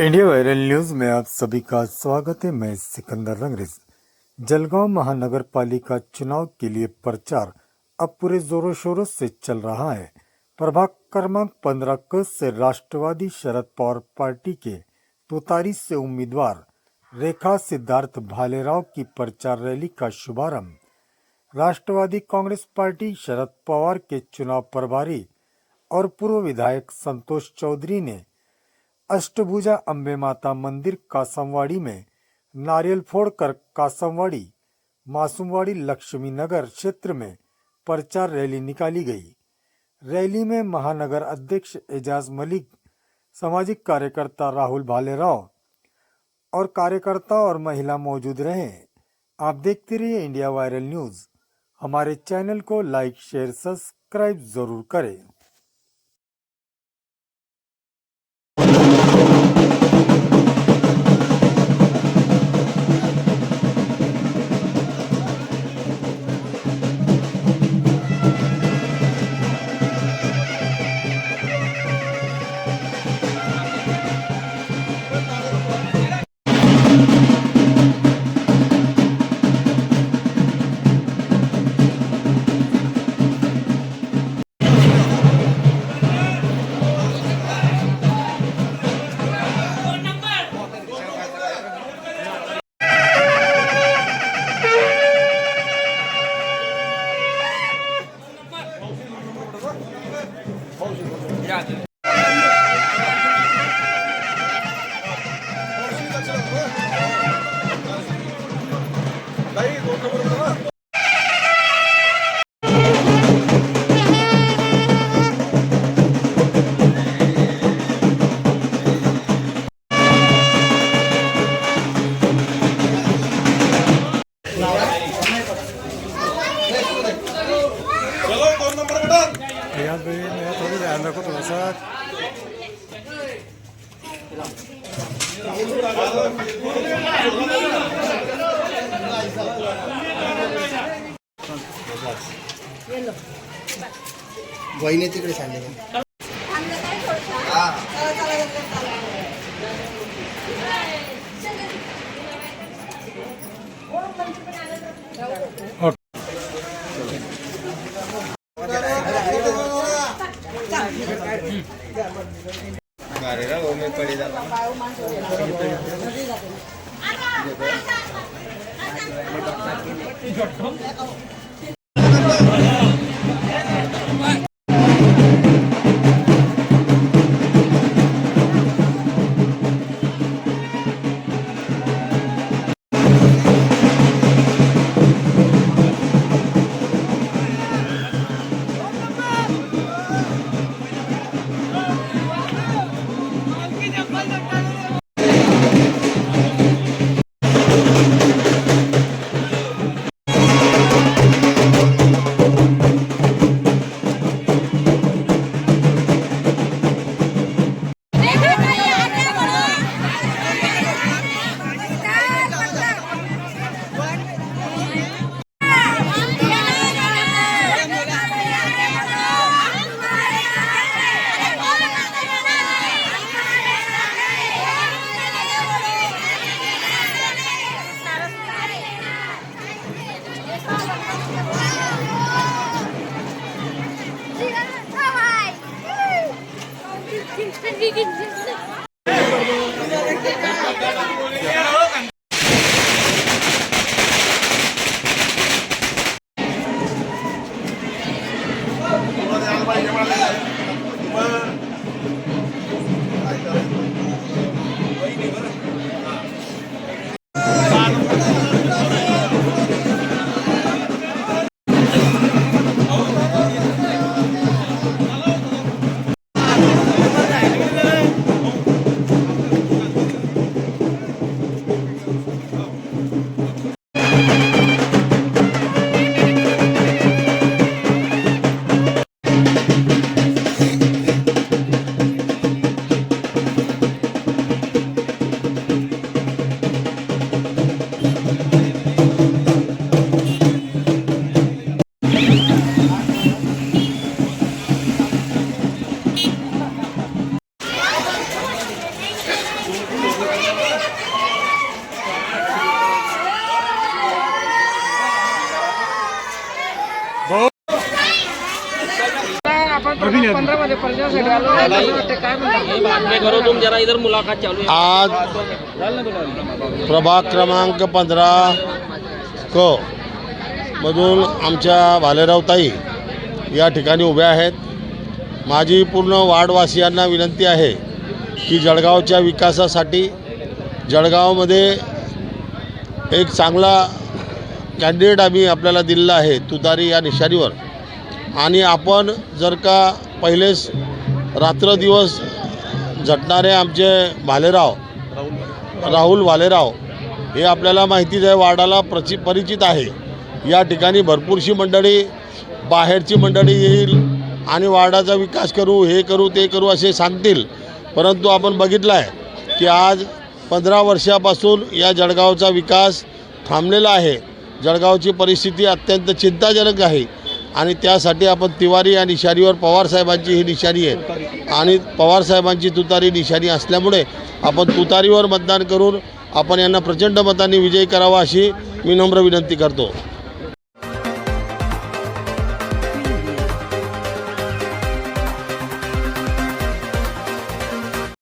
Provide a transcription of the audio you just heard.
India viral news में आप सभी का स्वागत है। मैं सिकंदर रंगरेज। जलगांव महानगर पालिका चुनाव के लिए प्रचार अब पूरे जोरों शोरों से चल रहा है। प्रभाग क्रमांक 15 क से राष्ट्रवादी शरद पवार पार्टी के तुतारी से उम्मीदवार रेखा सिद्धार्थ भालेराव की प्रचार रैली का शुभारंभ राष्ट्रवादी कांग्रेस पार्टी शरद पवार के चुनाव प्रभारी और पूर्व विधायक संतोष चौधरी ने अष्टभुजा अंबे माता मंदिर कासमवाड़ी में नारियल फोड़कर कासमवाड़ी मासूमवाड़ी लक्ष्मी नगर क्षेत्र में प्रचार रैली निकाली गई। रैली में महानगर अध्यक्ष एजाज मलिक, सामाजिक कार्यकर्ता राहुल भालेराव और कार्यकर्ता और महिला मौजूद रहे। आप देखते रहिए इंडिया वायरल न्यूज। हमारे चैनल को लाइक शेयर सब्सक्राइब जरूर करें। यार भाई मैं थोड़ी ध्यान रखो थोड़ा सा। वहिनी तिकडे सांगले मध्ये परिचयासाठी आलो कसं वाटतं, काय म्हणता? आज प्रभाग क्रमांक 15 क मधून आमच्या भालेरावताई या ठिकाणी उभ्या आहेत. माझी पूर्ण वार्डवासियांना विनंती आहे की जळगावच्या विकासासाठी जळगावमध्ये एक चांगला कॅन्डिडेट आम्ही आपल्याला दिलेला आहे तुतारी या निशाणीवर. आणि आपण जर का पहिलेच रात्रदिवस झटणारे आमचे राहुल भालेराव हे आपल्याला माहितीच आहे, वार्डाला परिचित आहे. या ठिकाणी भरपूरशी मंडळी, बाहेरची मंडळी येईल आणि वार्डाचा विकास करू, हे करू, ते करू असे सांगतील. परंतु आपण बघितलं आहे की आज 15 वर्षापासून या जळगावचा विकास थांबलेला आहे. जळगावची परिस्थिती अत्यंत चिंताजनक आहे आणि त्यासाठी आपण तिवारी या निशाणीवर, पवारसाहेबांची ही निशाणी आहे आणि पवारसाहेबांची तुतारी निशाणी असल्यामुळे आपण तुतारीवर मतदान करून आपण यांना प्रचंड मतांनी विजयी करावा अशी मी नम्र विनंती करतो.